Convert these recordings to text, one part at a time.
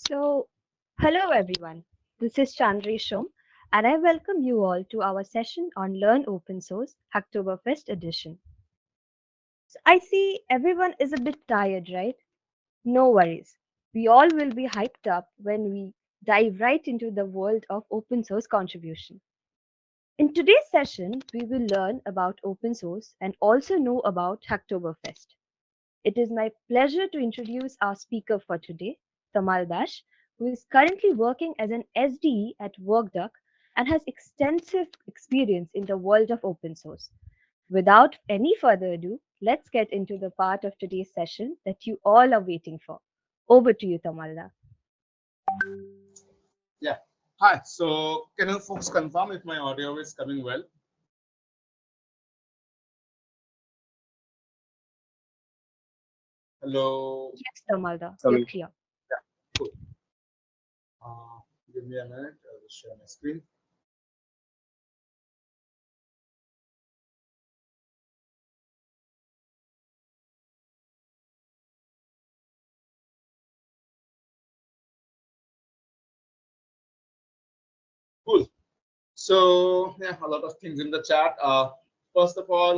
So, hello everyone. This is Chandri Shom, and I welcome you all to our session on Learn Open Source Hacktoberfest edition. So, I see everyone is a bit tired, right? No worries. We all will be hyped up when we dive right into the world of open source contribution. In today's session, we will learn about open source and also know about Hacktoberfest. It is my pleasure to introduce our speaker for today, Tamal, who is currently working as an SDE at WorkDuck and has extensive experience in the world of open source. Without any further ado, let's get into the part of today's session that you all are waiting for. Over to you, Tamalda. Yeah. Hi. So can you folks confirm if my audio is coming well? Hello. Yes, Tamalda, you're Coming. clear. Yeah. Cool. Uh, Give me a minute. I'll just share my screen. Cool. So yeah, a lot of things in the chat. First of all,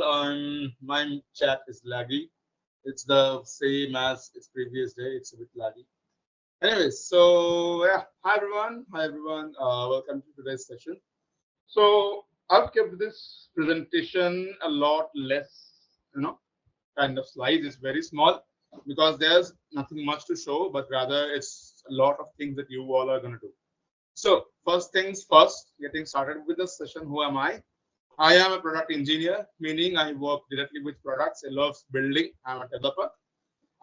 my chat is laggy. It's the same as its previous day. It's a bit laggy. Anyways, so yeah, hi everyone. Hi everyone. Welcome to today's session. So I've kept this presentation a lot less, kind of slides. It's very small because there's nothing much to show, but rather it's a lot of things that you all are going to do. So first things first, getting started with the session. Who am I? I am a product engineer, meaning I work directly with products. I love building. I'm a developer.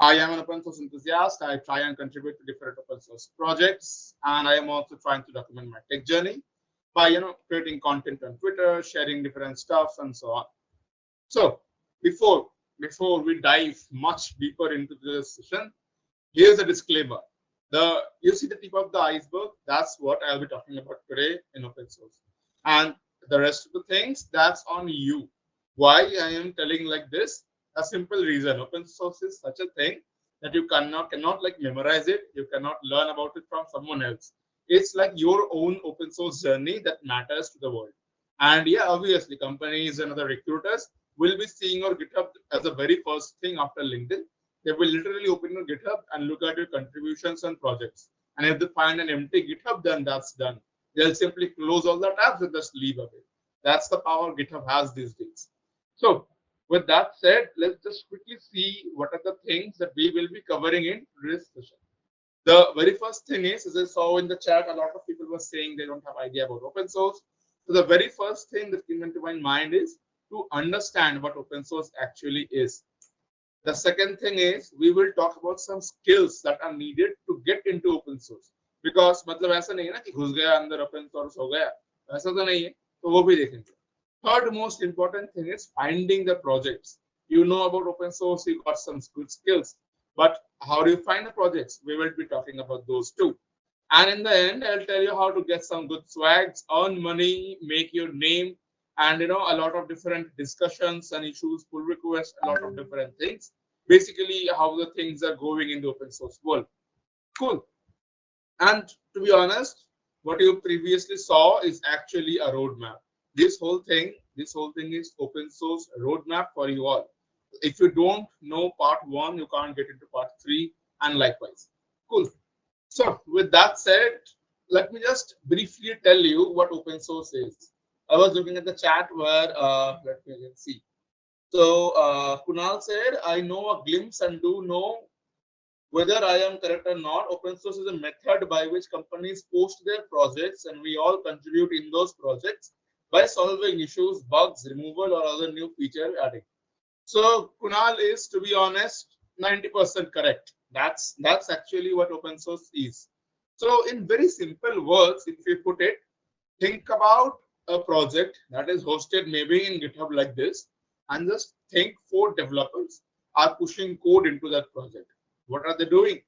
I am an open source enthusiast. I try and contribute to different open source projects, and I am also trying to document my tech journey by creating content on Twitter, sharing different stuff, and so on. So before before we dive much deeper into this session, here's a disclaimer. You see the tip of the iceberg. That's what I'll be talking about today in open source, and the rest of the things that's on you. Why I am telling like this? A simple reason. Open source is such a thing that you cannot like memorize it. You cannot learn about it from someone else. It's like your own open source journey that matters to the world. And yeah, obviously, companies and other recruiters will be seeing your GitHub as the very first thing after LinkedIn. They will literally open your GitHub and look at your contributions and projects. And if they find an empty GitHub, then that's done. They'll simply close all the tabs and just leave away. That's the power GitHub has these days. So, with that said, let's just quickly see what are the things that we will be covering in today's session. The very first thing is, as I saw in the chat, a lot of people were saying they don't have idea about open source. So the very first thing that came into my mind is to understand what open source actually is. The second thing is we will talk about some skills that are needed to get into open source. Because मतलब ऐसा नहीं है ना कि घुस गया अंदर open source हो गया, ऐसा तो नहीं है, तो वो भी देखेंगे. Third most important thing is finding the projects. You know about open source, you got some good skills, but how do you find the projects? We will be talking about those too. And in the end, I'll tell you how to get some good swags, earn money, make your name, and a lot of different discussions and issues, pull requests, a lot of different things. Basically, how the things are going in the open source world. Cool. And to be honest, what you previously saw is actually a roadmap. This whole thing is open source roadmap for you all. If you don't know part one, you can't get into part three, and likewise. Cool. So with that said, let me just briefly tell you what open source is. I was looking at the chat where let me see. So Kunal said, I know a glimpse and do know whether I am correct or not. Open source is a method by which companies post their projects and we all contribute in those projects by solving issues, bugs, removal, or other new feature adding. So Kunal is, to be honest, 90% correct. That's actually what open source is. So in very simple words, if we put it, think about a project that is hosted maybe in GitHub like this, and just think 4 developers are pushing code into that project. What are they doing?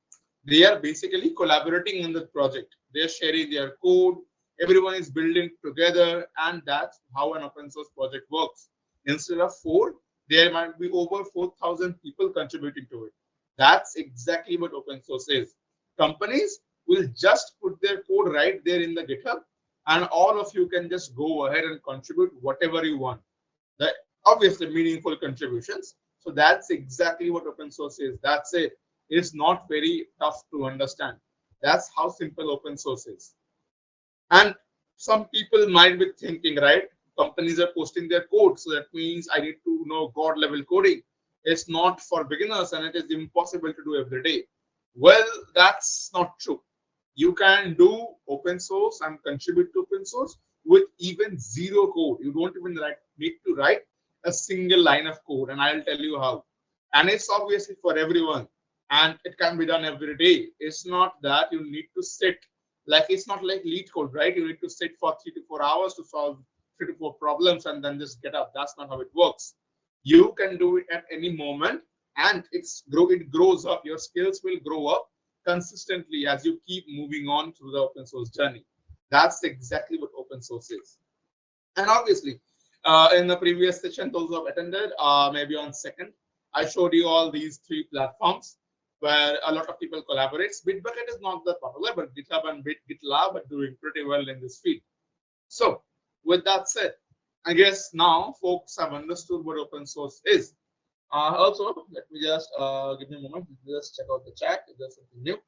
They are basically collaborating in the project. They are sharing their code. Everyone is building together, and that's how an open source project works. Instead of 4, there might be over 4,000 people contributing to it. That's exactly what open source is. Companies will just put their code right there in the GitHub, and all of you can just go ahead and contribute whatever you want. The obviously meaningful contributions. So that's exactly what open source is. That's it. It's not very tough to understand. That's how simple open source is. And some people might be thinking, right? Companies are posting their code, so that means I need to know God level coding. It's not for beginners and it is impossible to do every day. Well, that's not true. You can do open source and contribute to open source with even zero code. You don't even need to write a single line of code, and I'll tell you how. And it's obviously for everyone, and it can be done every day. It's not that you need to sit, like it's not like lead code, right? You need to sit for 3 to 4 hours to solve 3 to 4 problems and then just get up. That's not how it works. You can do it at any moment, and it grows up. Your skills will grow up consistently as you keep moving on through the open source journey. That's exactly what open source is. And obviously, in the previous session, those who have attended, maybe on second, I showed you all these three platforms where a lot of people collaborate. Bitbucket is not that popular, but GitHub and GitLab are doing pretty well in this field. So, with that said, I guess now folks have understood what open source is. Also, let me just give me a moment. Just check out the chat if there's something new.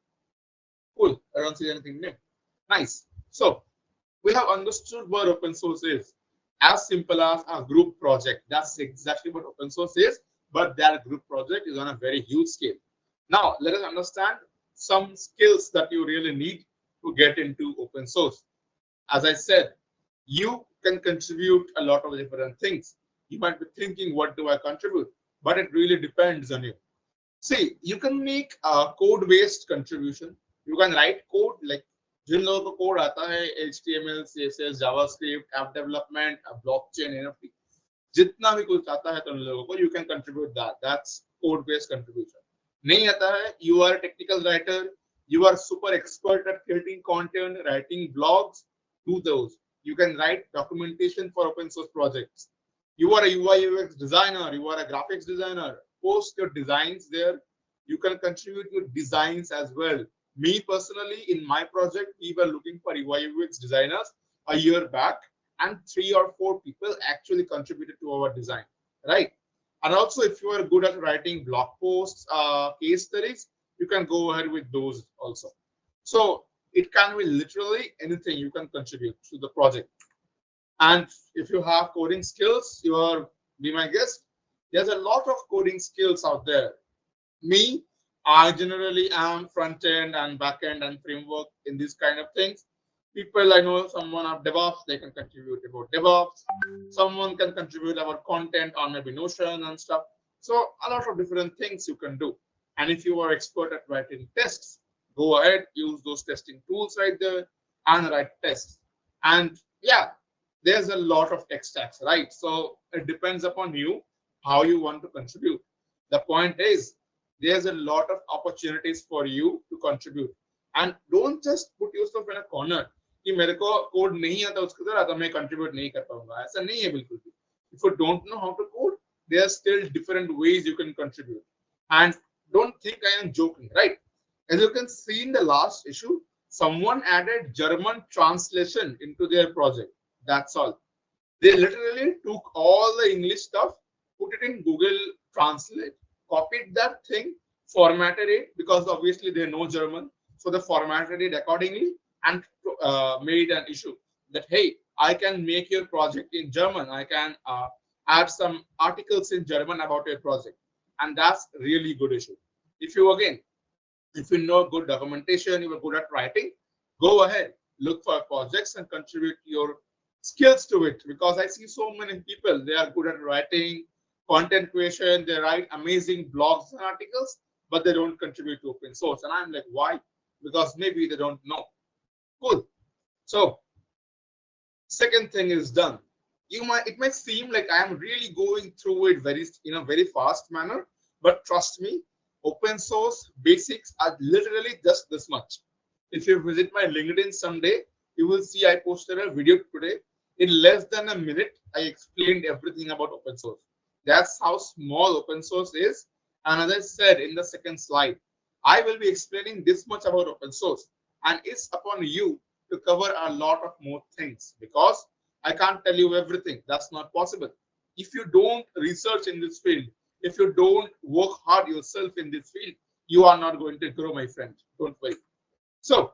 Cool. I don't see anything new. Nice. So, we have understood what open source is. As simple as a group project. That's exactly what open source is, but that group project is on a very huge scale. Now, let us understand some skills that you really need to get into open source. As I said, you can contribute a lot of different things. You might be thinking, what do I contribute? But it really depends on you. See, you can make a code-based contribution. You can write code like जिन लोगों को code आता है HTML, CSS, JavaScript, app development, blockchain, NFT, जितना भी कुछ आता है तुम लोगों को, you can contribute that. That's code-based contribution. नहीं आता है, you are a technical writer, you are super expert at creating content, writing blogs, do those. You can write documentation for open source projects. You are a UI UX designer, you are a graphics designer, post your designs there. You can contribute your designs as well. Me personally, in my project, we were looking for UI UX designers a year back, and 3 or 4 people actually contributed to our design, right? And also, if you are good at writing blog posts, case studies, you can go ahead with those also. So it can be literally anything you can contribute to the project. And if you have coding skills, you are, be my guest. There's a lot of coding skills out there. Me, I generally am front end and back end and framework in these kind of things. People I know, someone of DevOps, they can contribute about DevOps. Someone can contribute about content on maybe Notion and stuff. So a lot of different things you can do. And if you are expert at writing tests, go ahead, use those testing tools right there and write tests. And yeah, there's a lot of tech stacks, right? So it depends upon you how you want to contribute. The point is, there's a lot of opportunities for you to contribute, and don't just put yourself in a corner कि मेरे को code नहीं आता उसके तरह तो मैं contribute नहीं कर पाऊंगा. ऐसा नहीं है बिल्कुल भी. If you don't know how to code, there are still different ways you can contribute. And don't think I am joking, right? As you can see in the last issue, someone added German translation into their project. That's all. They literally took all the English stuff, put it in Google Translate, copied that thing, formatted it because obviously they know German. So they formatted it accordingly and made an issue that, hey, I can make your project in German. I can add some articles in German about your project. And that's really good issue. If you, again, if you know good documentation, you are good at writing, go ahead, look for projects and contribute your skills to it, because I see so many people, they are good at writing, content creation, they write amazing blogs and articles, but they don't contribute to open source. And I'm like, why? Because maybe they don't know. Cool. So second thing is done. It might seem like I am really going through it very in a very fast manner, but trust me, open source basics are literally just this much. If you visit my LinkedIn someday, you will see I posted a video today. In less than a minute, I explained everything about open source. That's how small open source is. And as I said in the second slide, I will be explaining this much about open source. and it's upon you to cover a lot of more things, because I can't tell you everything. That's not possible. If you don't research in this field, if you don't work hard yourself in this field, you are not going to grow, my friend. Don't worry. So,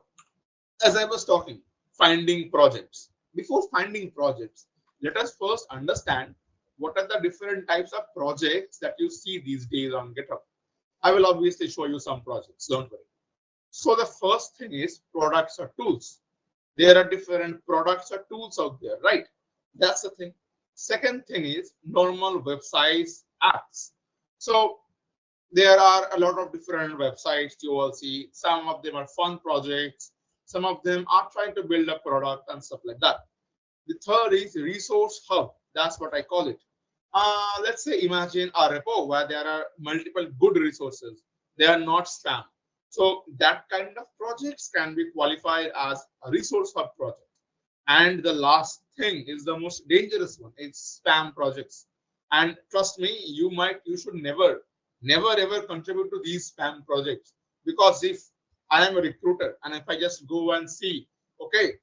as I was talking, finding projects. Before finding projects, let us first understand what are the different types of projects that you see these days on GitHub. I will obviously show you some projects, don't worry. So the first thing is products or tools. There are different products or tools out there, right? That's the thing. Second thing is normal websites, apps. So there are a lot of different websites you will see. Some of them are fun projects. Some of them are trying to build a product and stuff like that. The third is resource hub. That's what I call it. Let's say imagine a repo where there are multiple good resources. They are not spam. So that kind of projects can be qualified as a resource hub project. And the last thing is the most dangerous one. It's spam projects. And trust me, you should never ever contribute to these spam projects, because if I am a recruiter and if I just go and see, okay,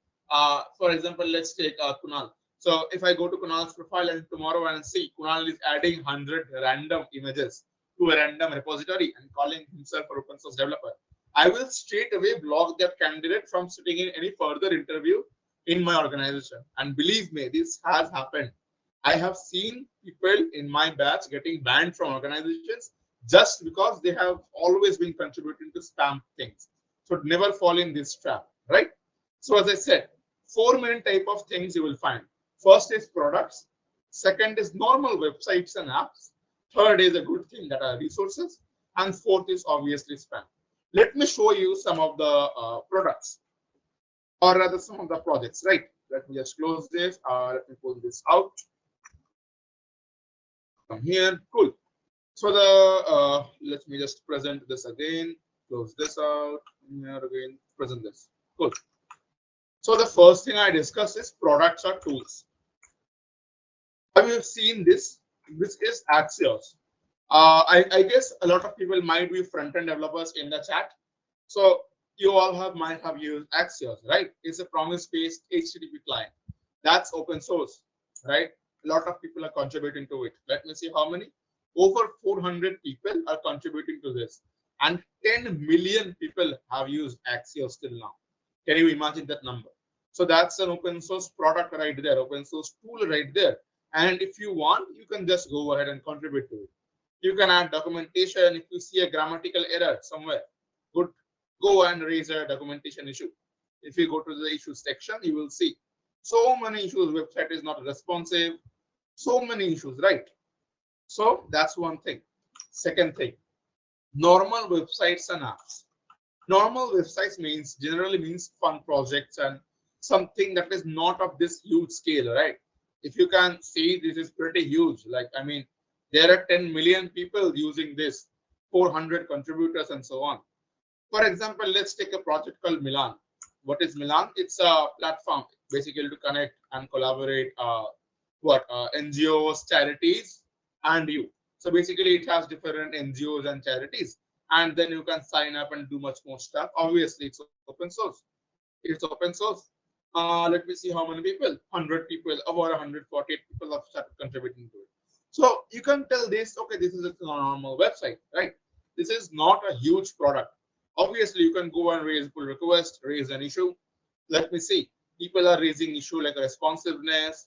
for example, let's take Kunal. So if I go to Kunal's profile and tomorrow and see Kunal is adding 100 random images to a random repository and calling himself an open source developer, I will straight away block that candidate from sitting in any further interview in my organization. And believe me, this has happened. I have seen people in my batch getting banned from organizations just because they have always been contributing to spam things. So never fall in this trap, right? So as I said, four main type of things you will find. First is products. Second is normal websites and apps. Third is a good thing that are resources. And fourth is obviously spam. Let me show you some of the products, or rather some of the projects, right? Let me just close this, let me pull this out. Come here, cool. So let me just present this again, close this out, here again, present this, cool. So the first thing I discuss is products or tools. Have you seen this? This is Axios. I guess a lot of people might be front-end developers in the chat. So you all might have used Axios, right? It's a promise-based HTTP client. That's open source, right? A lot of people are contributing to it. Let me see how many. Over 400 people are contributing to this, and 10 million people have used Axios till now. Can you imagine that number? So that's an open source product right there, open source tool right there. And if you want, you can just go ahead and contribute to it. You can add documentation. If you see a grammatical error somewhere, good, go and raise a documentation issue. If you go to the issues section, you will see so many issues. Website is not responsive. So many issues, right? So that's one thing. Second thing, normal websites and apps. Normal websites generally means fun projects and something that is not of this huge scale, right? If you can see, this is pretty huge. Like, I mean, there are 10 million people using this, 400 contributors and so on. For example, let's take a project called Milan. What is Milan? It's a platform basically to connect and collaborate NGOs, charities, and you. So basically, it has different NGOs and charities, and then you can sign up and do much more stuff. Obviously, it's open source. It's open source. Let me see how many people. 100 people, over 148 people have started contributing to it. So you can tell this, okay, this is a normal website, right? This is not a huge product. Obviously, you can go and raise pull request, raise an issue. Let me see. People are raising issue like responsiveness.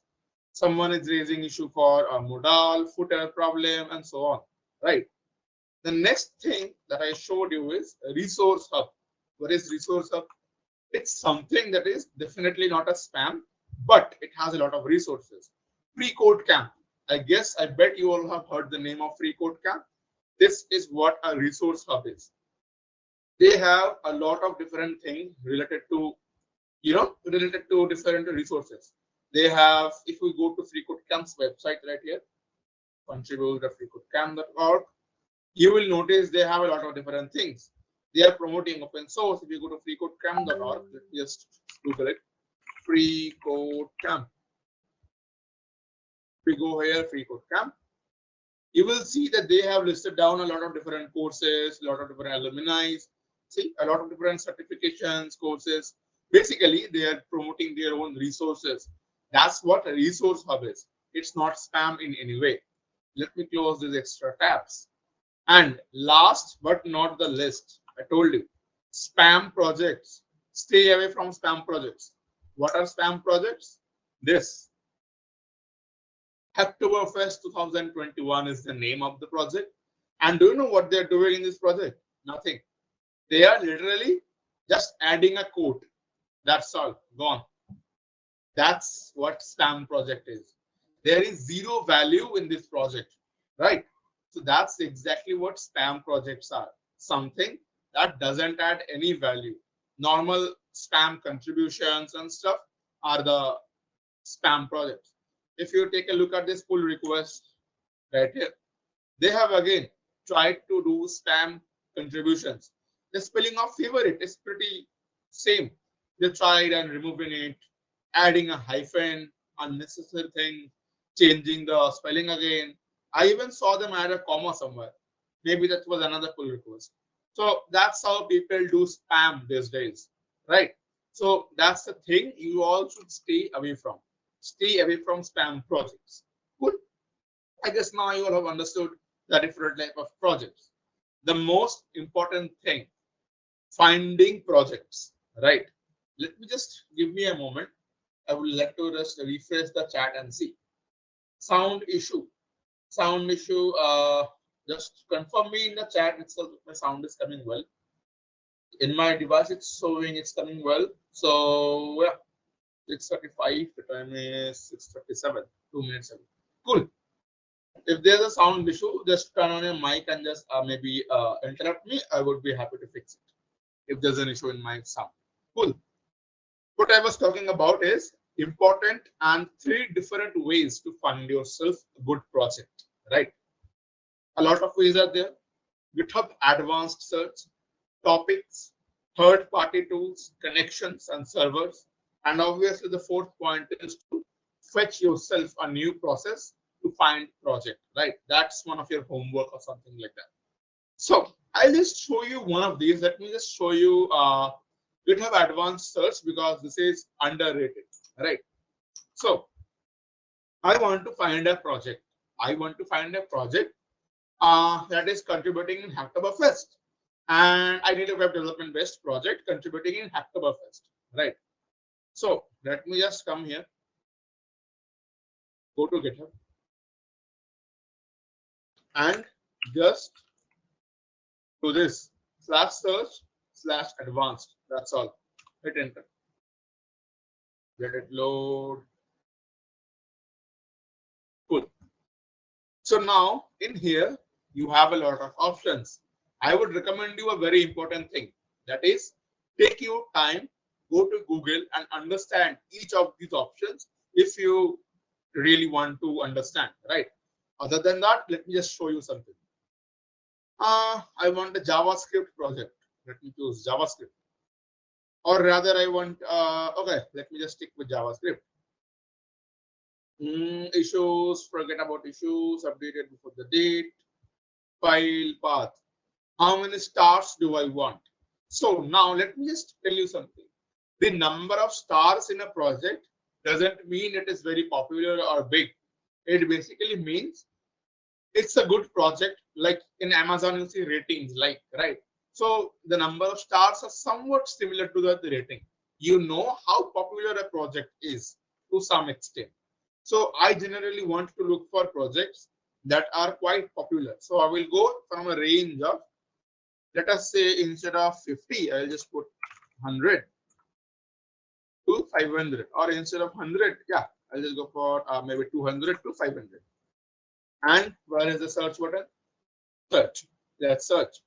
Someone is raising issue for a modal, footer problem, and so on, right? The next thing that I showed you is a resource hub. What is resource hub? It's something that is definitely not a spam, but it has a lot of resources. Free code camp. I bet you all have heard the name of free code camp. This is what a resource hub is. They have a lot of different things related to, different resources. They have, if we go to free code camp's website right here, contribute.freecodecamp.org, you will notice they have a lot of different things. They are promoting open source. If you go to freecodecamp.org, let me just Google it. Free code camp. If we go here, free code camp, you will see that they have listed down a lot of different courses, a lot of different alumni. See, a lot of different certifications, courses. Basically, they are promoting their own resources. That's what a resource hub is. It's not spam in any way. Let me close these extra tabs. And last but not the least, I told you, spam projects. Stay away from spam projects. What are spam projects? This Hacktoberfest 2021 is the name of the project. And do you know what they're doing in this project? Nothing. They are literally just adding a quote. That's all. Gone. That's what spam project is. There is zero value in this project, right? So that's exactly what spam projects are. Something that doesn't add any value. Normal spam contributions and stuff are the spam projects. If you take a look at this pull request right here, they have again tried to do spam contributions. The spelling of favorite is pretty same. They tried and removing it, adding a hyphen, unnecessary thing, changing the spelling again. I even saw them add a comma somewhere. Maybe that was another pull request. So that's how people do spam these days, right? So that's the thing you all should stay away from. Stay away from spam projects. Good. I guess now you all have understood the different type of projects. The most important thing, finding projects, right? Let me just give me a moment. I would like to just refresh the chat and see. Sound issue. Sound issue. Just confirm me in the chat itself if my sound is coming well. In my device, it's showing it's coming well. So yeah, 6:35. The time is 6:37. 2 minutes ago. Cool. If there's a sound issue, just turn on your mic and just maybe interrupt me. I would be happy to fix it if there's an issue in my sound. Cool. What I was talking about is important and three different ways to fund yourself a good project, right? A lot of ways are there. GitHub advanced search, topics, third-party tools, connections, and servers. And obviously, the fourth point is to fetch yourself a new process to find project, right? That's one of your homework or something like that. So I'll just show you one of these. Let me just show you GitHub advanced search because this is underrated, right? So I want to find a project. I want to find a project that is contributing in Hacktoberfest. And I need a web development based project contributing in Hacktoberfest, right? So let me just come here, go to GitHub, and just do this /search/advanced. That's all. Hit enter. Let it load. Cool. So now in here, you have a lot of options. I would recommend you a very important thing. That is, take your time, go to Google and understand each of these options if you really want to understand, right? Other than that, let me just show you something. I want a JavaScript project. Let me choose JavaScript. Or rather, I want, okay, let me just stick with JavaScript. Issues, forget about issues, updated before the date, file path. How many stars do I want? So now let me just tell you something. The number of stars in a project doesn't mean it is very popular or big. It basically means it's a good project. Like in Amazon, you see ratings, like, right? So the number of stars are somewhat similar to the rating. You know how popular a project is to some extent. So I generally want to look for projects that are quite popular. So I will go from a range of, let us say instead of 50, I'll just put 100 to 500, or instead of 100, yeah, I'll just go for maybe 200 to 500. And where is the search button? Search. Let's search.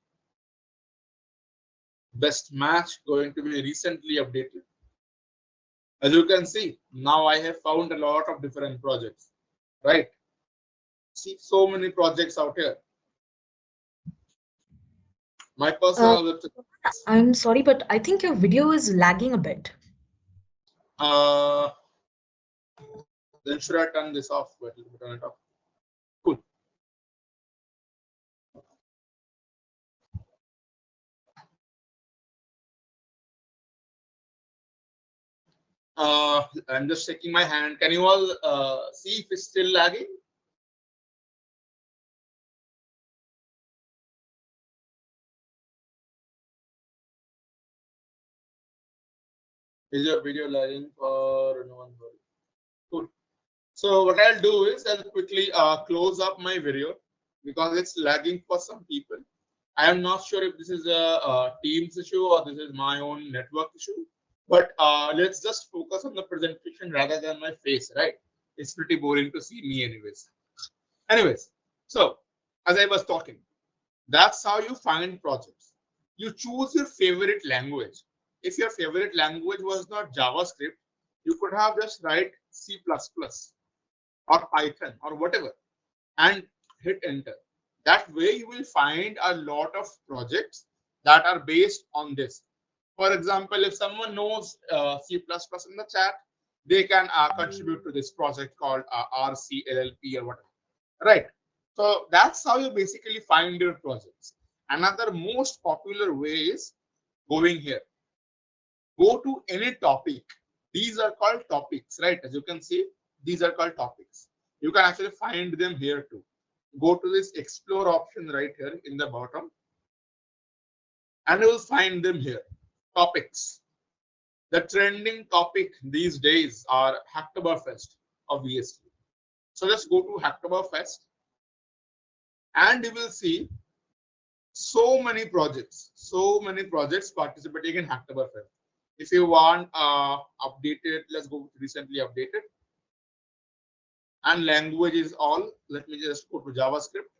Best match going to be recently updated. As you can see, now I have found a lot of different projects, right? See, so many projects out here. My Uh, personal website. I'm sorry, but I think your video is lagging a bit. Uh, then should I turn this off? Wait, let me turn it off. Cool. I'm just checking my hand. Can you all see if it's still lagging? Is your video lagging or no one? Cool. So what I'll do is I'll quickly close up my video because it's lagging for some people. I am not sure if this is a Teams issue or this is my own network issue. But let's just focus on the presentation rather than my face, right? It's pretty boring to see me anyways. Anyways, so as I was talking, that's how you find projects. You choose your favorite language. If your favorite language was not JavaScript, you could have just write C++ or Python or whatever and hit enter. That way you will find a lot of projects that are based on this. For example, if someone knows C++ in the chat, they can contribute to this project called RCLLP or whatever. Right. So that's how you basically find your projects. Another most popular way is going here. Go to any topic. These are called topics, right? As you can see, these are called topics. You can actually find them here too. Go to this explore option right here in the bottom, and you will find them here. Topics. The trending topic these days are Hacktoberfest, obviously. So let's go to Hacktoberfest, and you will see so many projects participating in Hacktoberfest. If you want updated, let's go with recently updated. And language is all. Let me just go to JavaScript.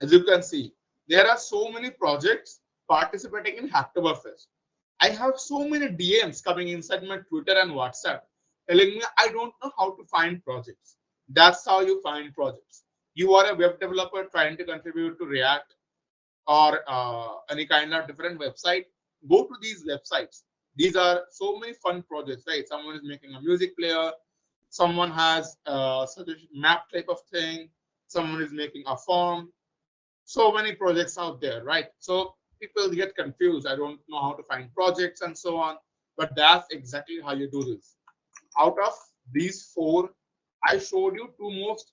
As you can see, there are so many projects participating in Hacktoberfest. I have so many DMs coming inside my Twitter and WhatsApp telling me I don't know how to find projects. That's how you find projects. You are a web developer trying to contribute to React or any kind of different website. Go to these websites. These are so many fun projects, right? Someone is making a music player. Someone has such a map type of thing. Someone is making a form. So many projects out there, right? So people get confused. I don't know how to find projects and so on. But that's exactly how you do this. Out of these four, I showed you two most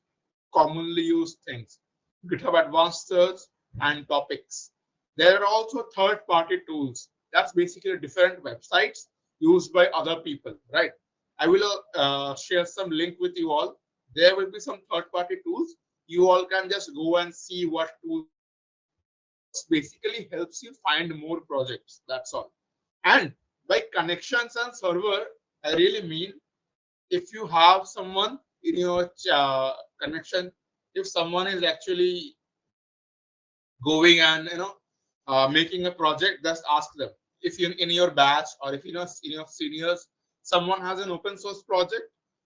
commonly used things: GitHub Advanced Search and Topics. There are also third-party tools. That's basically different websites used by other people, right? I will share some link with you all. There will be some third-party tools. You all can just go and see what tools are there. This basically helps you find more projects. That's all. And by connections and server, I really mean if you have someone in your connection, if someone is actually going and making a project, just ask them. If you in your batch or if you know in your seniors, someone has an open source project,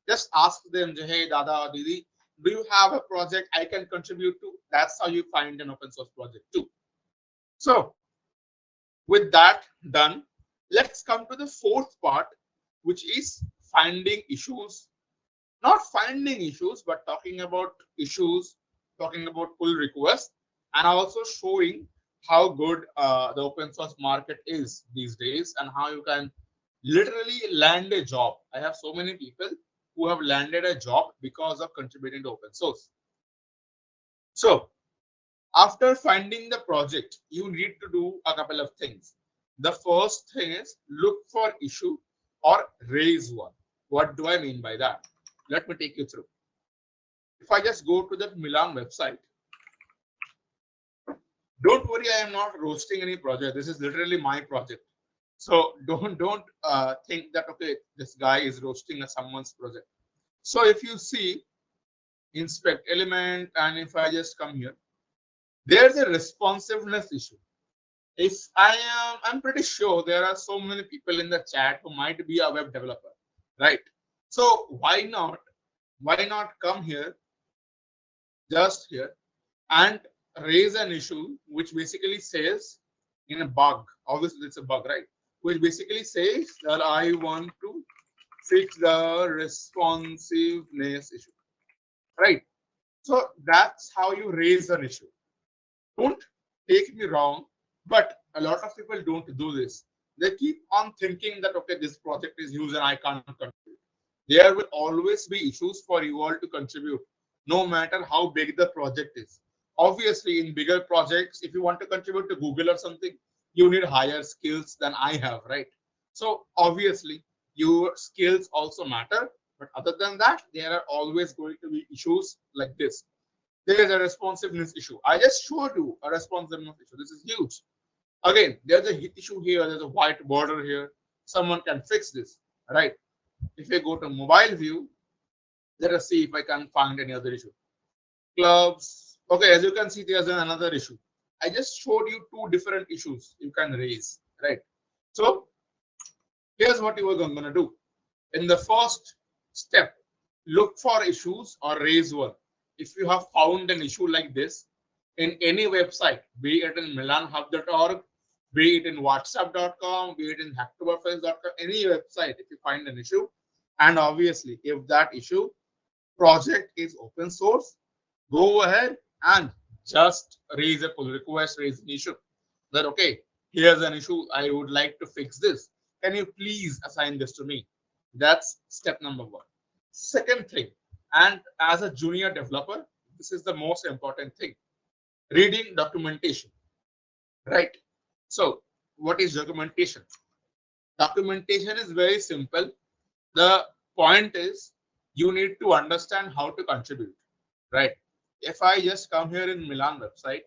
just ask them, hey dada or didi, do you have a project I can contribute to? That's how you find an open source project too. So with that done, let's come to the fourth part, which is finding issues. Not finding issues, but talking about issues, talking about pull requests, and also showing how good the open source market is these days and how you can literally land a job. I have so many people who have landed a job because of contributing to open source. So after finding the project, you need to do a couple of things. The first thing is look for issue or raise one. What do I mean by that? Let me take you through. If I just go to the Milan website, don't worry, I am not roasting any project. This is literally my project. So don't think that okay, this guy is roasting someone's project. So if you see inspect element, and if I just come here, there's a responsiveness issue. If I'm pretty sure there are so many people in the chat who might be a web developer, right? So why not come here, just here, and raise an issue which basically says in a bug, obviously it's a bug, right? Which basically says that I want to fix the responsiveness issue, right? So that's how you raise an issue. Don't take me wrong, but a lot of people don't do this. They keep on thinking that okay, this project is huge and I can't contribute. There will always be issues for you all to contribute, no matter how big the project is. Obviously, in bigger projects, if you want to contribute to Google or something, you need higher skills than I have, right? So obviously, your skills also matter. But other than that, there are always going to be issues like this. There is a responsiveness issue. I just showed you a responsiveness issue. This is huge. Again, there's a issue here. There's a white border here. Someone can fix this, right? If I go to mobile view, let us see if I can find any other issue. Clubs. Okay, as you can see, there's another issue. I just showed you two different issues you can raise, right? So here's what you are going to do. In the first step, look for issues or raise one. If you have found an issue like this in any website, be it in milanhub.org, be it in whatsapp.com, be it in hacktoberfest.com, any website, if you find an issue, and obviously if that issue project is open source, go ahead and just raise a pull request, raise an issue that okay, here's an issue, I would like to fix this, can you please assign this to me? That's step number one. Second thing, and as a junior developer, this is the most important thing, reading documentation, right? So what is documentation? Documentation is very simple. The point is you need to understand how to contribute, right? If I just come here in Milan website,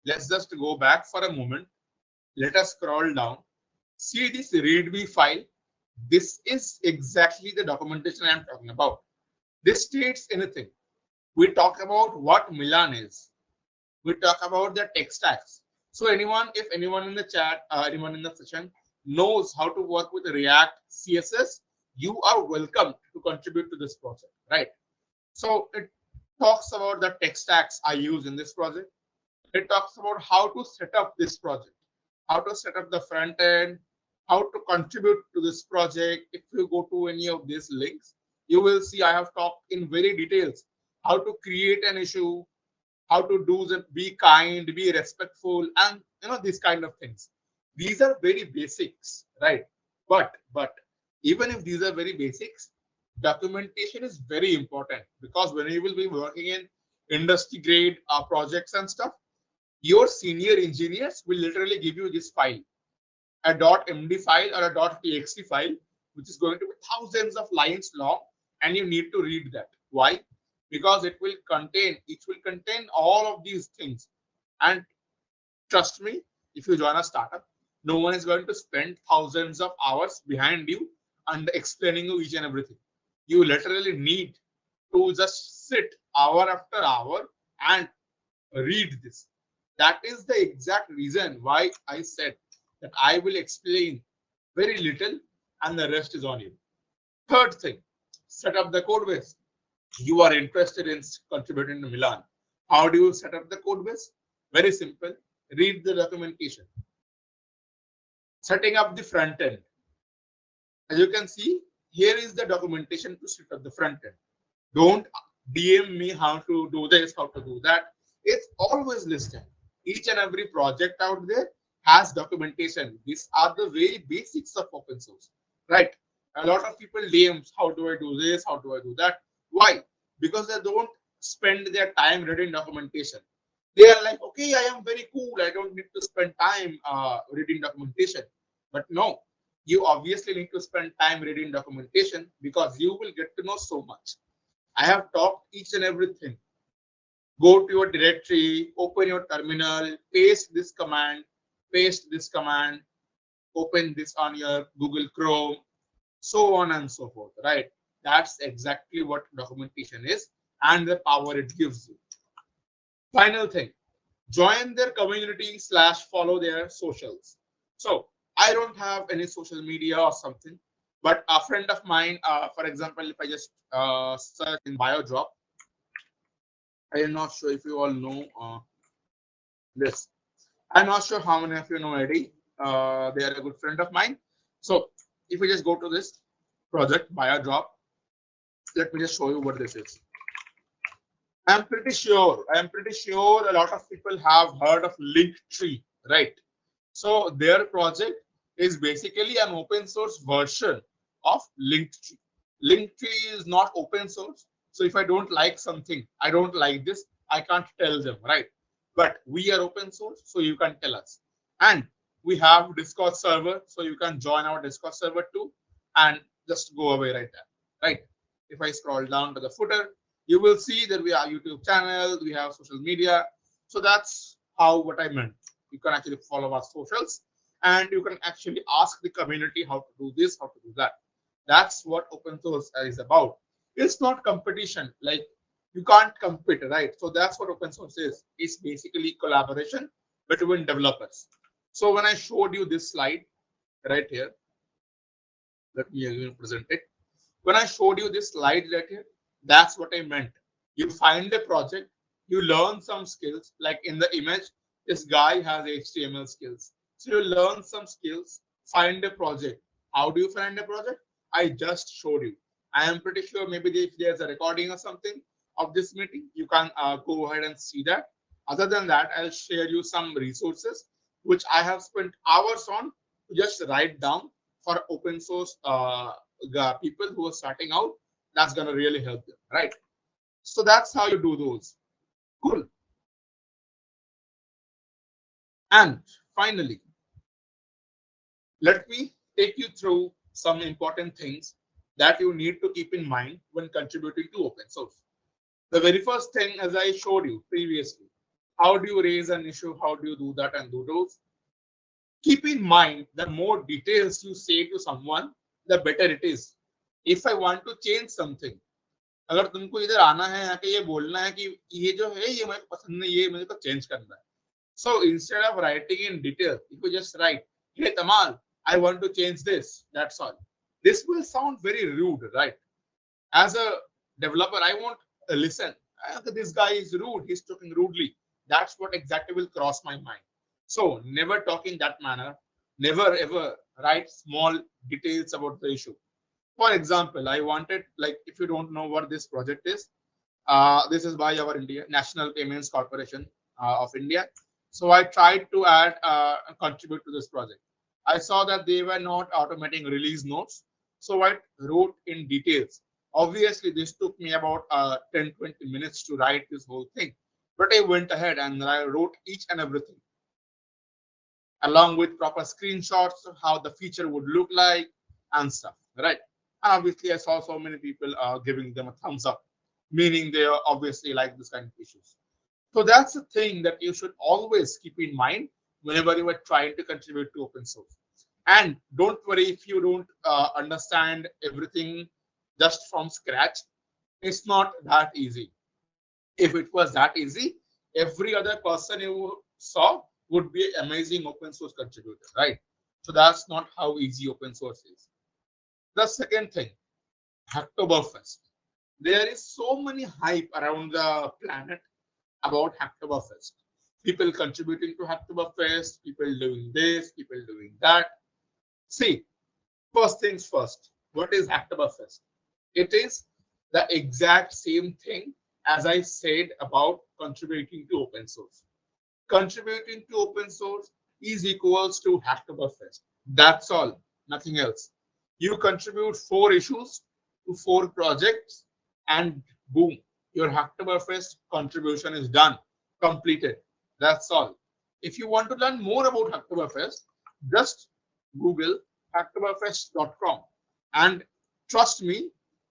let's just go back for a moment. Let us scroll down. See this readme file. This is exactly the documentation I am talking about. This states anything. We talk about what Milan is. We talk about the tech stacks. So anyone, if anyone in the chat, anyone in the session knows how to work with React CSS, you are welcome to contribute to this project, right? So it talks about the tech stacks I use in this project. It talks about how to set up this project, how to set up the front end, how to contribute to this project. If you go to any of these links, you will see I have talked in very details how to create an issue, how to do that, be kind, be respectful, and these kind of things. These are very basics, right? But even if these are very basics, documentation is very important, because when you will be working in industry grade projects and stuff, your senior engineers will literally give you this file, a .md file or a .txt file, which is going to be thousands of lines long, and you need to read that. Why? Because it will contain all of these things. And trust me, if you join a startup, no one is going to spend thousands of hours behind you and explaining you each and everything. You literally need to just sit hour after hour and read this. That is the exact reason why I said that I will explain very little and the rest is on you. Third thing, set up the code base. You are interested in contributing to Milan. How do you set up the code base? Very simple. Read the documentation. Setting up the front end. As you can see, here is the documentation to set up the front end. Don't DM me how to do this, how to do that. It's always listed. Each and every project out there has documentation. These are the very basics of open source, right? A lot of people DMs, how do I do this? How do I do that? Why? Because they don't spend their time reading documentation. They are like, okay, I am very cool. I don't need to spend time reading documentation. But no, you obviously need to spend time reading documentation, because you will get to know so much. I have talked each and everything. Go to your directory, open your terminal, paste this command, open this on your Google Chrome, so on and so forth, right? That's exactly what documentation is and the power it gives you. Final thing, join their community / follow their socials. So I don't have any social media or something, but a friend of mine, for example, if I just search in BioDrop, I am not sure if you all know this. I'm not sure how many of you know Eddie. They are a good friend of mine. So if we just go to this project BioDrop, let me just show you what this is. I'm pretty sure a lot of people have heard of Linktree, right? So their project is basically an open source version of Linktree. Linktree is not open source. So if I don't like something, I don't like this, I can't tell them, right? But we are open source, so you can tell us. And we have Discord server, so you can join our Discord server too and just go away right there, right? If I scroll down to the footer, you will see that we have YouTube channel, we have social media. So that's how what I meant. You can actually follow our socials and you can actually ask the community how to do this, how to do that. That's what open source is about. It's not competition. Like you can't compete, right? So that's what open source is. It's basically collaboration between developers. So when I showed you this slide right here, let me again present it. When I showed you this slide right here, that's what I meant. You find a project, you learn some skills, like in the image, this guy has HTML skills. So you learn some skills, find a project. How do you find a project? I just showed you. I am pretty sure maybe if there's a recording or something of this meeting, you can go ahead and see that. Other than that, I'll share you some resources which I have spent hours on to just write down for open source people who are starting out. That's going to really help them, right? So that's how you do those. Cool. And finally, let me take you through some important things that you need to keep in mind when contributing to open source. The very first thing, as I showed you previously, how do you raise an issue? How do you do that and do those? Keep in mind the more details you say to someone, the better it is. If I want to change something, अगर तुमको इधर आना है यहाँ के ये बोलना है कि ये जो है ये मुझे पसंद नहीं, ये मुझे को चेंज करना है. So instead of writing in detail, you could just write, "Hey Tamal, I want to change this." That's all. This will sound very rude, right? As a developer, I won't listen. This guy is rude. He's talking rudely. That's what exactly will cross my mind. So never talk in that manner. Never ever write small details about the issue. For example, I wanted, like, if you don't know what this project is, this is by our India National Payments Corporation of India. So I tried to add contribute to this project. I saw that they were not automating release notes, so I wrote in details. Obviously, this took me about 10-20 minutes to write this whole thing, but I went ahead and I wrote each and everything along with proper screenshots of how the feature would look like and stuff, right? And obviously, I saw so many people giving them a thumbs up, meaning they obviously like this kind of issues. So that's the thing that you should always keep in mind whenever you are trying to contribute to open source. And don't worry if you don't understand everything just from scratch. It's not that easy. If it was that easy, every other person you saw would be an amazing open source contributor, right? So that's not how easy open source is. The second thing, Hacktoberfest. There is so many hype around the planet about Hacktoberfest. People contributing to Hacktoberfest, people doing this, people doing that. See, first things first, what is Hacktoberfest? It is the exact same thing as I said about contributing to open source. Contributing to open source is equals to Hacktoberfest. That's all, nothing else. You contribute 4 issues to 4 projects, and boom, your Hacktoberfest contribution is done, completed. That's all. If you want to learn more about Hacktoberfest, just Google hacktoberfest.com, and trust me,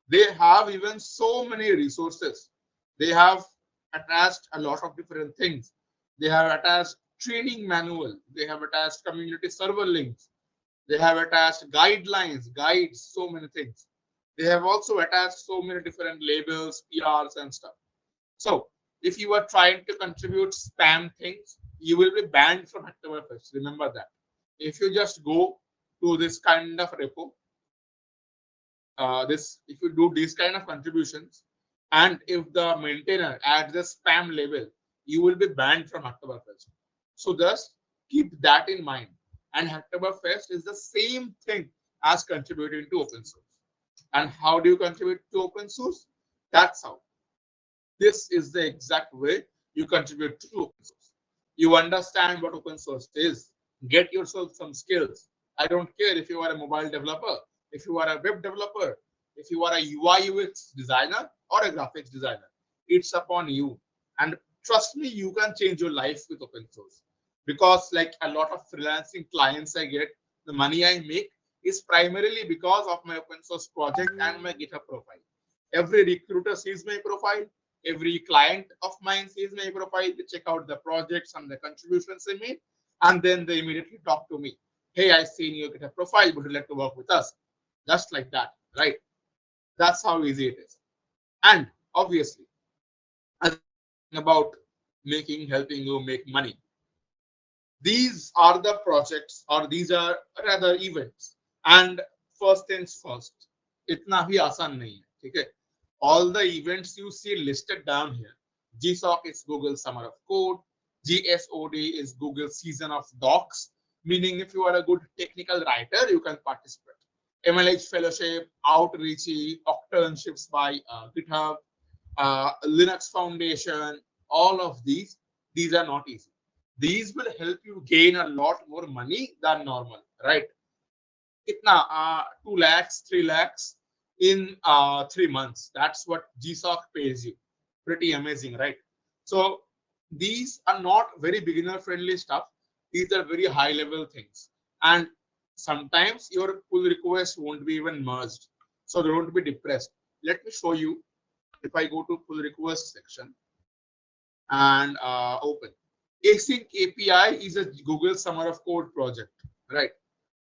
they have even so many resources. They have attached a lot of different things. They have attached training manual. They have attached community server links. They have attached guidelines, guides, so many things. They have also attached so many different labels, PRs, and stuff. So if you are trying to contribute spam things, you will be banned from Hacktoberfest. Remember that. If you just go to this kind of repo, if you do these kind of contributions, and if the maintainer adds the spam label, you will be banned from Hacktoberfest. So just keep that in mind. And Hacktoberfest is the same thing as contributing to open source. And how do you contribute to open source? That's how. This is the exact way you contribute to open source. You understand what open source is. Get yourself some skills. I don't care if you are a mobile developer, if you are a web developer, if you are a UI UX designer or a graphics designer. It's upon you. And trust me, you can change your life with open source. Because like a lot of freelancing clients I get, the money I make is primarily because of my open source project and my GitHub profile. Every recruiter sees my profile, every client of mine sees my profile, they check out the projects and the contributions I made, and then they immediately talk to me. Hey, I seen your GitHub profile, would you like to work with us? Just like that, right? That's how easy it is. And obviously, as I was talking about helping you make money, these are the projects or these are rather events. And first things first, itna bhi aasan nahi hai, theek hai? All the events you see listed down here, GSOC is Google Summer of Code, GSOD is Google Season of Docs, meaning if you are a good technical writer, you can participate. MLH Fellowship, Outreach, Octernships by GitHub, Linux Foundation, all of these are not easy. These will help you gain a lot more money than normal, right? Itna 2 lakhs, 3 lakhs in 3 months. That's what GSOC pays you. Pretty amazing, right? So these are not very beginner friendly stuff. These are very high level things. And sometimes your pull request won't be even merged. So don't be depressed. Let me show you. If I go to pull request section and open. Async API is a Google Summer of Code project, right?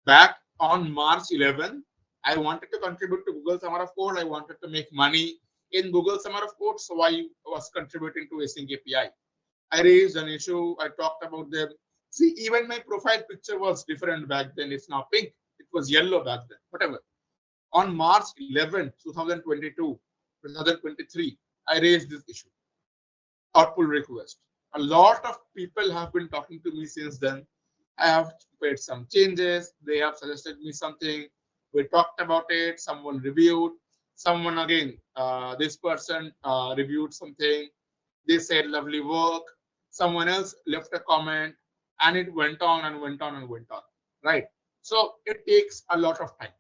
Back on March 11, I wanted to contribute to Google Summer of Code. I wanted to make money in Google Summer of Code, so I was contributing to Async API. I raised an issue. I talked about them. See, even my profile picture was different back then. It's now pink. It was yellow back then. Whatever. On March 11, 2022, 2023, I raised this issue or pull request. A lot of people have been talking to me since then. I have made some changes. They have suggested me something. We talked about it. Someone reviewed. Someone again, this person reviewed something. They said lovely work. Someone else left a comment, and it went on and went on and went on. Right. So it takes a lot of time.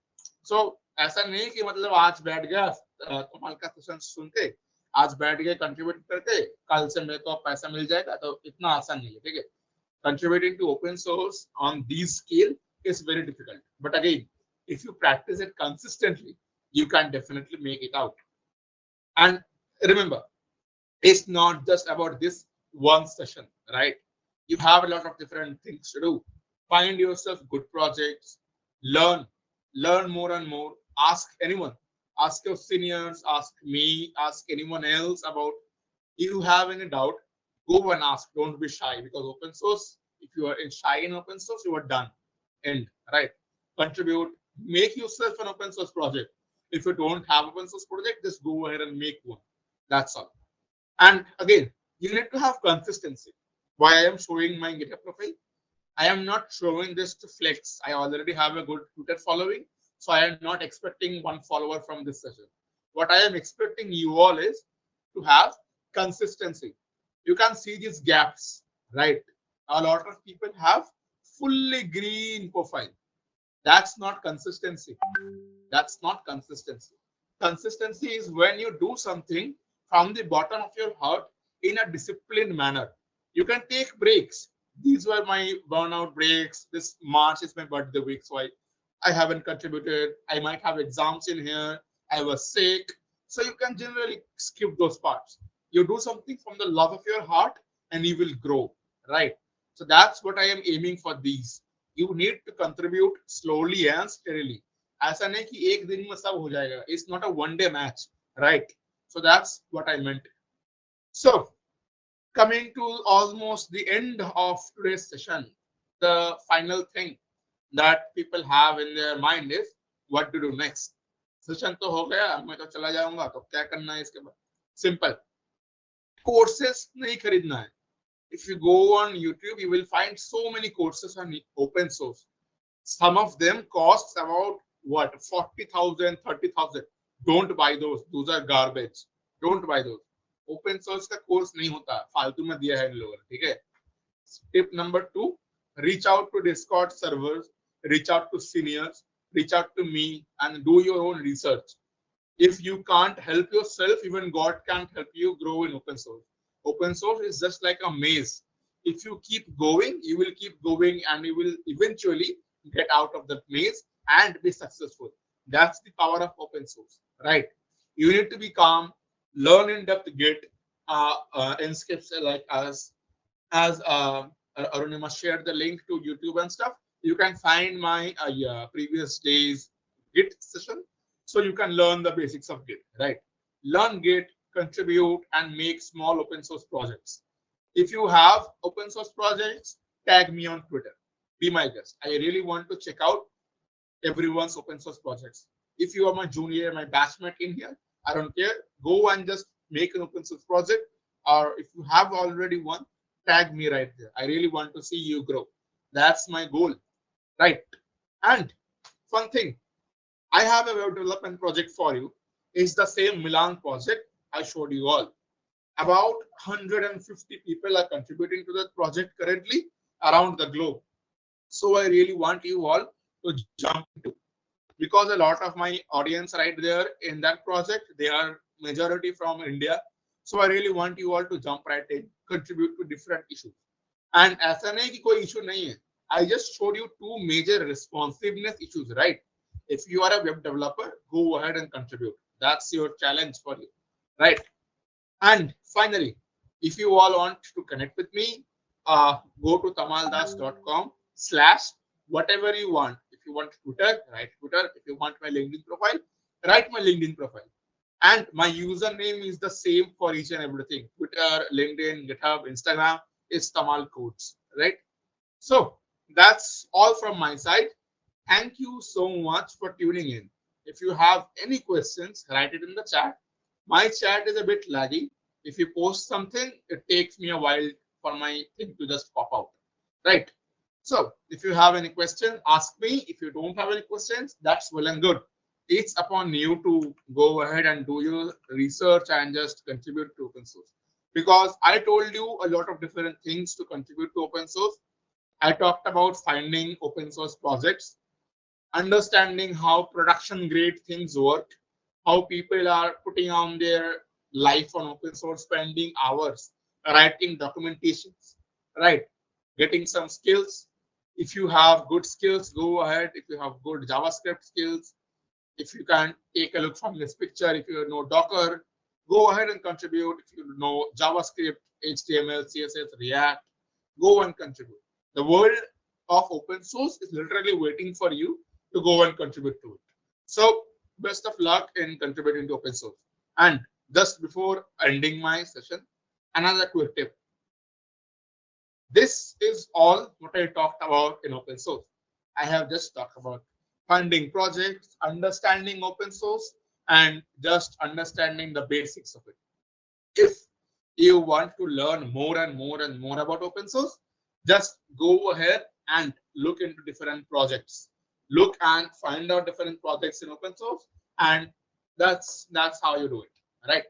So ऐसा नहीं कि मतलब आज बैठ गया कमाल का session सुन के आज बैठ गए कंट्रीब्यूट करके कल से मेरे को पैसा मिल जाएगा तो इतना आसान नहीं है ठीक है contributing to open source on these scale is very difficult. But again, if you practice it consistently, you can definitely make it out. And remember, it's not just about this one session, right? You have a lot of different things to do. Find yourself good projects, learn, learn more and more. Ask anyone, ask your seniors, ask me, ask anyone else about. If you have any doubt, go and ask. Don't be shy because open source, if you are shy in open source, you are done. End. Right? Contribute. Make yourself an open source project. If you don't have open source project, just go ahead and make one. That's all. And again, you need to have consistency. Why I am showing my GitHub profile? I am not showing this to flex. I already have a good Twitter following, so I am not expecting one follower from this session. What I am expecting you all is to have consistency. You can see these gaps, right? A lot of people have fully green profile. That's not consistency. That's not consistency. Consistency is when you do something from the bottom of your heart in a disciplined manner. You can take breaks. These were my burnout breaks. This March is my birthday week, so I haven't contributed. I might have exams in here. I was sick. So you can generally skip those parts. You do something from the love of your heart and you will grow, right? So that's what I am aiming for these. You need to contribute slowly and steadily. ऐसा नहीं कि एक दिन में सब हो जाएगा. It's not a one-day match, right? So that's what I meant. So coming to almost the end of today's session, the final thing that people have in their mind is what to do next. Session तो हो गया, मैं तो चला जाऊंगा, तो क्या करना है इसके बाद? Simple. Courses नहीं खरीदना है. If you go on YouTube, you will find so many courses on open source. Some of them cost about what 40,000, 30,000. Don't buy those. Those are garbage. Don't buy those. Open source का course नहीं होता. फालतू में दिया है इन लोगों ने. ठीक है. Tip number 2: reach out to Discord servers. reach out to seniors, reach out to me, and do your own research. If you can't help yourself, even God can't help you grow in open source. Open source is just like a maze. If you keep going, you will keep going and you will eventually get out of the maze and be successful. That's the power of open source, right? You need to be calm, learn in depth Git, in scripts like as Arunima shared the link to YouTube and stuff. You can find my previous days Git session, so you can learn the basics of Git. Right? Learn Git, contribute, and make small open source projects. If you have open source projects, tag me on Twitter. Be my guest. I really want to check out everyone's open source projects. If you are my junior, my batchmate in here, I don't care. Go and just make an open source project. Or if you have already one, tag me right there. I really want to see you grow. That's my goal, right? And fun thing, I have a web development project for you. It's the same Milan project I showed you all. About 150 people are contributing to that project currently around the globe. So I really want you all to jump into, because a lot of my audience right there in that project, they are majority from India. So I really want you all to jump right in, contribute to different issues. And ऐसा नहीं कि कोई issue नहीं है. I just showed you two major responsiveness issues, right? If you are a web developer, go ahead and contribute. That's your challenge for you, right? And finally, if you all want to connect with me, go to tamaldas.com/ whatever you want. If you want Twitter, write Twitter. If you want my LinkedIn profile, write my LinkedIn profile. And my username is the same for each and everything. Twitter, LinkedIn, GitHub, Instagram is Tamal Codes, right? So that's all from my side. Thank you so much for tuning in. If you have any questions, write it in the chat. My chat is a bit laggy. If you post something, it takes me a while for my thing to just pop out, right? So if you have any question, ask me. If you don't have any questions, that's well and good. It's upon you to go ahead and do your research and just contribute to open source. Because I told you a lot of different things to contribute to open source. I talked about finding open source projects, understanding how production grade things work, how people are putting on their life on open source, spending hours writing documentations, right? Getting some skills. If you have good skills, go ahead. If you have good JavaScript skills, if you can take a look from this picture, if you know Docker, go ahead and contribute. If you know JavaScript, HTML, CSS, React, go and contribute. The world of open source is literally waiting for you to go and contribute to it. So best of luck in contributing to open source. And just before ending my session, another quick tip. This is all what I talked about in open source. I have just talked about funding projects, understanding open source, and just understanding the basics of it. If you want to learn more and more and more about open source, just go ahead and look into different projects. Look and find out different projects in open source, and that's how you do it, right?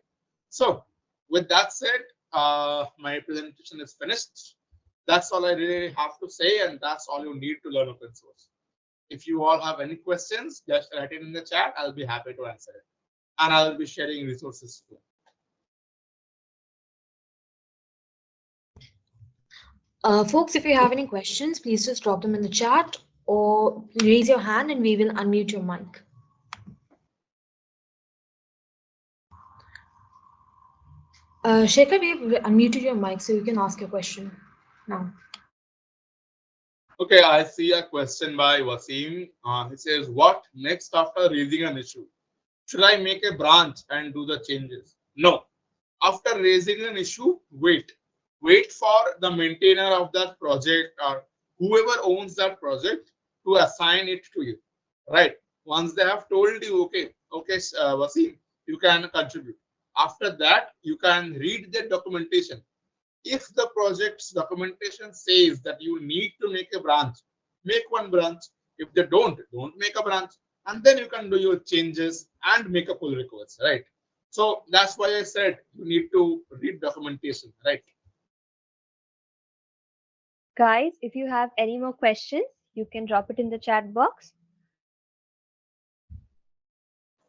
So with that said, my presentation is finished. That's all I really have to say, and that's all you need to learn open source. If you all have any questions, just write it in the chat. I'll be happy to answer it, and I'll be sharing resources too. Folks, if you have any questions, please just drop them in the chat or raise your hand and we will unmute your mic. Shekhar, we've unmuted your mic so you can ask your question now. Okay, I see a question by Wasim. He says, what next after raising an issue? Should I make a branch and do the changes? No. After raising an issue, wait. Wait for the maintainer of that project or whoever owns that project to assign it to you, right? Once they have told you, okay, Wasim, you can contribute. After that, you can read the documentation. If the project's documentation says that you need to make a branch, make one branch. If they don't make a branch, and then you can do your changes and make a pull request, right? So that's why I said you need to read documentation, right? Guys, if you have any more questions, you can drop it in the chat box.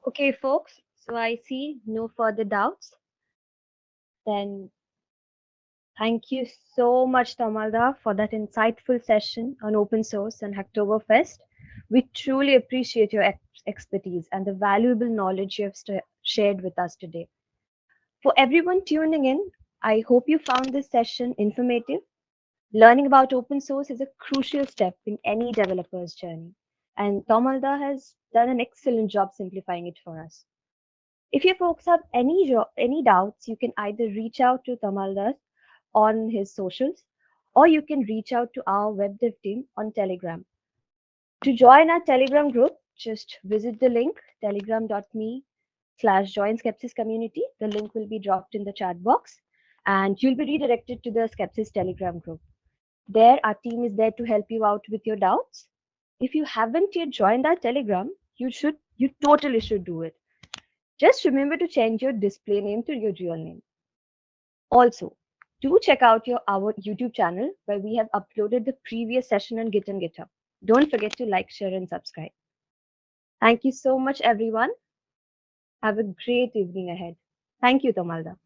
Okay, folks, so I see no further doubts. Then thank you so much, Tamalda, for that insightful session on open source and Hacktoberfest. We truly appreciate your expertise and the valuable knowledge you have shared with us today. For everyone tuning in, I hope you found this session informative. Learning about open source is a crucial step in any developer's journey, and Tamalda has done an excellent job simplifying it for us. If you folks have any doubts, you can either reach out to Tamalda on his socials, or you can reach out to our web dev team on Telegram. To join our Telegram group, just visit the link telegram.me/join Skepsis community. The link will be dropped in the chat box and you'll be redirected to the Skepsis Telegram group. There, our team is there to help you out with your doubts. If you haven't yet joined our Telegram, you totally should do it. Just remember to change your display name to your real name. Also, do check out our YouTube channel where we have uploaded the previous session on Git and GitHub. Don't forget to like, share, and subscribe. Thank you so much, everyone. Have a great evening ahead. Thank you, Tamalda.